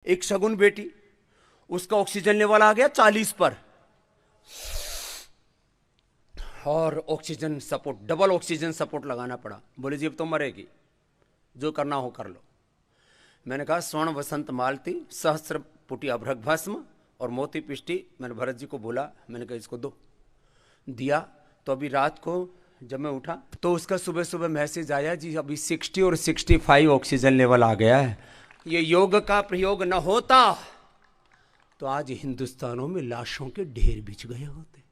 एक शगुन बेटी, उसका ऑक्सीजन लेवल आ गया 40 पर, और oxygen support, double oxygen support लगाना पड़ा। बोले जी अब तो मरेगी, जो करना हो कर लो। मैंने कहा स्वर्ण वसंत मालती, सहस्त्र पुटी अभ्रक भस्म और मोती पिष्टी। मैंने भरत जी को बोला, मैंने कहा इसको दो। दिया तो अभी रात को जब मैं उठा तो उसका सुबह सुबह मैसेज आया, जी अभी 60 और 65 ऑक्सीजन लेवल आ गया है। ये योग का प्रयोग न होता तो आज हिंदुस्तानों में लाशों के ढेर बिछ गए होते।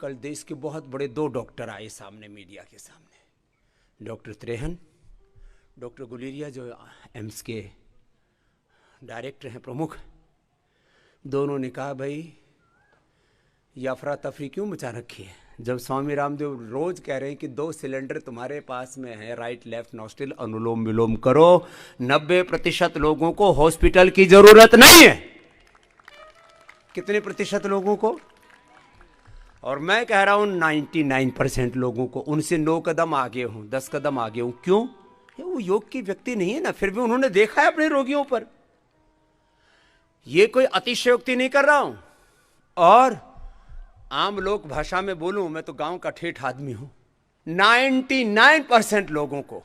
कल देश के बहुत बड़े 2 डॉक्टर आए सामने, मीडिया के सामने, डॉक्टर त्रेहन, डॉक्टर गुलेरिया जो एम्स के डायरेक्टर हैं, प्रमुख। दोनों ने कहा भाई ये अफरा तफरी क्यों मचा रखी है, जब स्वामी रामदेव रोज कह रहे हैं कि 2 सिलेंडर तुम्हारे पास में है, राइट लेफ्ट नॉस्ट्रिल अनुलोम विलोम करो, 90% लोगों को हॉस्पिटल की जरूरत नहीं है। कितने प्रतिशत लोगों को? और मैं कह रहा हूं 99% लोगों को। उनसे 9 कदम आगे हूं, 10 कदम आगे हूं। क्यों? वो योग की व्यक्ति नहीं है ना, फिर भी उन्होंने देखा है अपने रोगियों पर। ये कोई अतिशयोक्ति नहीं कर रहा हूं। और आम लोक भाषा में बोलूं, मैं तो गांव का ठेठ आदमी हूं। 99% लोगों को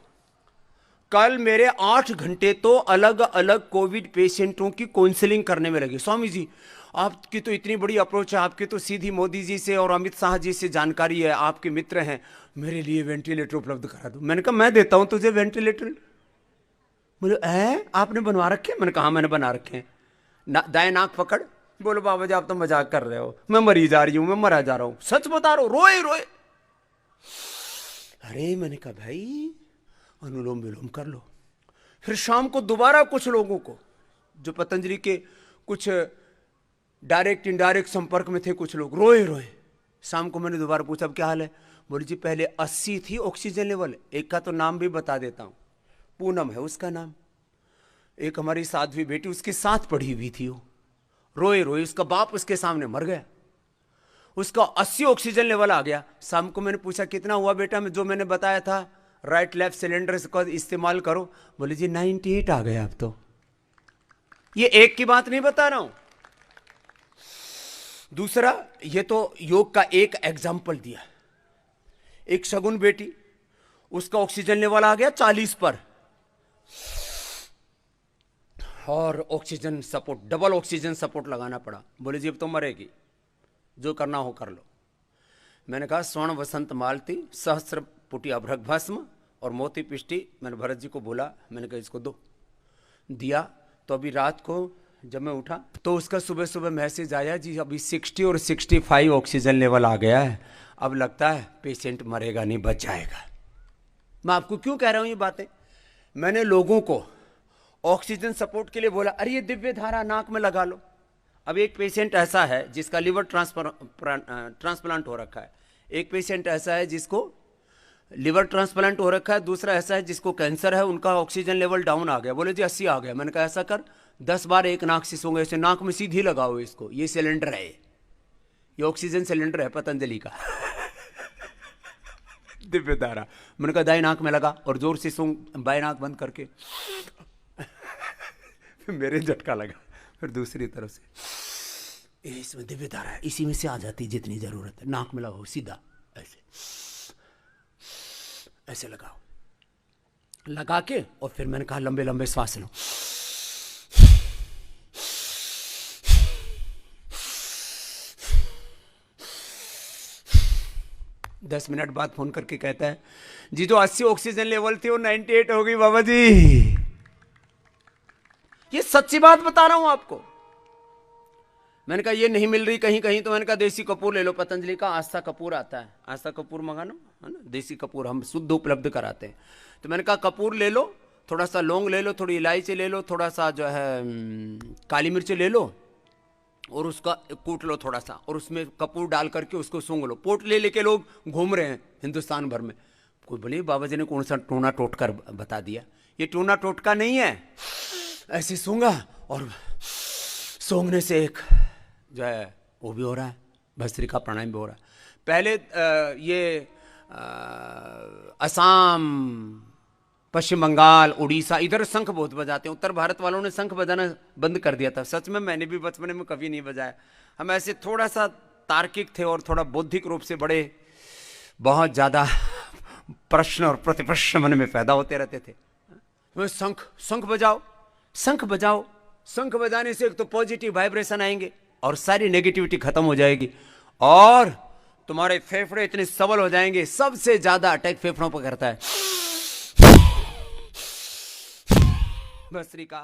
कल मेरे 8 घंटे तो अलग अलग कोविड पेशेंटों की काउंसलिंग करने में लगे। स्वामी जी आपकी तो इतनी बड़ी अप्रोच है, आपकी तो सीधी मोदी जी से और अमित शाह जी से जानकारी है, आपके मित्र हैं, मेरे लिए वेंटिलेटर उपलब्ध करा दो। मैंने कहा मैं देता हूं तुझे वेंटिलेटर। बोले आपने बनवा रखे? मैंने कहा मैंने बना रखे हैं। दाएं नाक पकड़। बोलो बाबा जी आप तो मजाक कर रहे हो, मैं मरी जा रही हूं, मैं मरा जा रहा हूं, सच बता रहा हूं। रोए रोए। अरे मैंने कहा भाई अनुलोम विलोम कर लो। फिर शाम को दोबारा कुछ लोगों को, जो पतंजलि के कुछ डायरेक्ट इनडायरेक्ट संपर्क में थे, कुछ लोग रोए रोए। शाम को मैंने दोबारा पूछा अब क्या हाल है? बोले जी पहले 80 थी ऑक्सीजन लेवल। एक का तो नाम भी बता देता हूं, पूनम है उसका नाम। एक हमारी साध्वी बेटी उसके साथ पढ़ी हुई थी, वो रोए रोए, उसका बाप उसके सामने मर गया, उसका 80 ऑक्सीजन लेवल आ गया। शाम को मैंने पूछा कितना हुआ बेटा, जो मैंने बताया था राइट लेफ्ट सिलेंडर का इस्तेमाल करो। बोले जी 98 आ गया अब तो। ये एक की बात नहीं बता रहा हूं। दूसरा, ये तो योग का एक एग्जाम्पल दिया। एक शगुन बेटी, उसका ऑक्सीजन लेवल आ गया 40 पर, और oxygen support, double oxygen support लगाना पड़ा। बोले जी अब तो मरेगी, जो करना हो कर लो। मैंने कहा स्वर्ण वसंत मालती, सहस्त्र पुटी अभ्रक भस्म और मोती पिष्टी। मैंने भरत जी को बोला, मैंने कहा इसको दो। दिया तो अभी रात को जब मैं उठा तो उसका सुबह सुबह मैसेज आया, जी अभी 60 और 65 ऑक्सीजन लेवल आ गया है। अब लगता है पेशेंट मरेगा नहीं, बच जाएगा। मैं आपको क्यों कह रहा हूं ये बातें? मैंने लोगों को ऑक्सीजन सपोर्ट के लिए बोला, अरे ये दिव्य धारा नाक में लगा लो। अब एक पेशेंट ऐसा है जिसका लिवर ट्रांसप्लांट हो रखा है, एक पेशेंट ऐसा है जिसको लिवर ट्रांसप्लांट हो रखा है, दूसरा ऐसा है जिसको कैंसर है, उनका ऑक्सीजन लेवल डाउन आ गया। बोले जी 80 आ गया। मैंने कहा ऐसा कर 10 बार एक नाक से सूंघे, ऐसे नाक में सीधी लगाओ इसको, ये सिलेंडर है, ये ऑक्सीजन सिलेंडर है पतंजलि का दिव्य धारा। मैंने कहा दाएं नाक में लगा और जोर से सूंघ, बाएं नाक बंद करके मेरे झटका लगा। फिर दूसरी तरफ से इसमें दिव्य धारा है, इसी में से आ जाती जितनी जरूरत है। नाक में लगाओ सीधा, ऐसे ऐसे लगाओ, लगा के और फिर मैंने कहा लंबे लंबे श्वास लो। 10 मिनट बाद फोन करके कहता है जी जो 80 ऑक्सीजन लेवल थी वो 98 हो गई बाबा जी। ये सच्ची बात बता रहा हूं आपको। मैंने कहा ये नहीं मिल रही कहीं कहीं, तो मैंने कहा देसी कपूर ले लो, पतंजलि का आस्था कपूर आता है, आस्था कपूर मंगाना है ना, देसी कपूर हम शुद्ध उपलब्ध कराते हैं। तो मैंने कहा कपूर ले लो, थोड़ा सा लौंग ले लो, थोड़ी इलायची ले लो, थोड़ा सा जो है काली मिर्च ले लो और उसका कूट लो थोड़ा सा, और उसमें कपूर डाल करके उसको सूंघ लो। पोट ले लेके लोग घूम रहे हैं हिंदुस्तान भर में। कोई बोले बाबा जी ने कौन सा टोना टोटकर बता दिया। ये टोना टोटका नहीं है, ऐसे सूंघा और सूंघने से एक जो है वो भी हो रहा है, भस्त्रिका प्राणायाम भी हो रहा है। पहले ये असम पश्चिम बंगाल, उड़ीसा, इधर शंख बहुत बजाते हैं। उत्तर भारत वालों ने शंख बजाना बंद कर दिया था। सच में मैंने भी बचपन में कभी नहीं बजाया। हम ऐसे थोड़ा सा तार्किक थे और थोड़ा बौद्धिक रूप से बड़े बहुत ज्यादा प्रश्न और प्रतिप्रश्न मन में पैदा होते रहते थे। शंख शंख बजाओ, शंख बजाओ। शंख बजाने से एक तो पॉजिटिव वाइब्रेशन आएंगे और सारी नेगेटिविटी खत्म हो जाएगी और तुम्हारे फेफड़े इतने सबल हो जाएंगे। सबसे ज्यादा अटैक फेफड़ों पर करता है। भस्त्रिका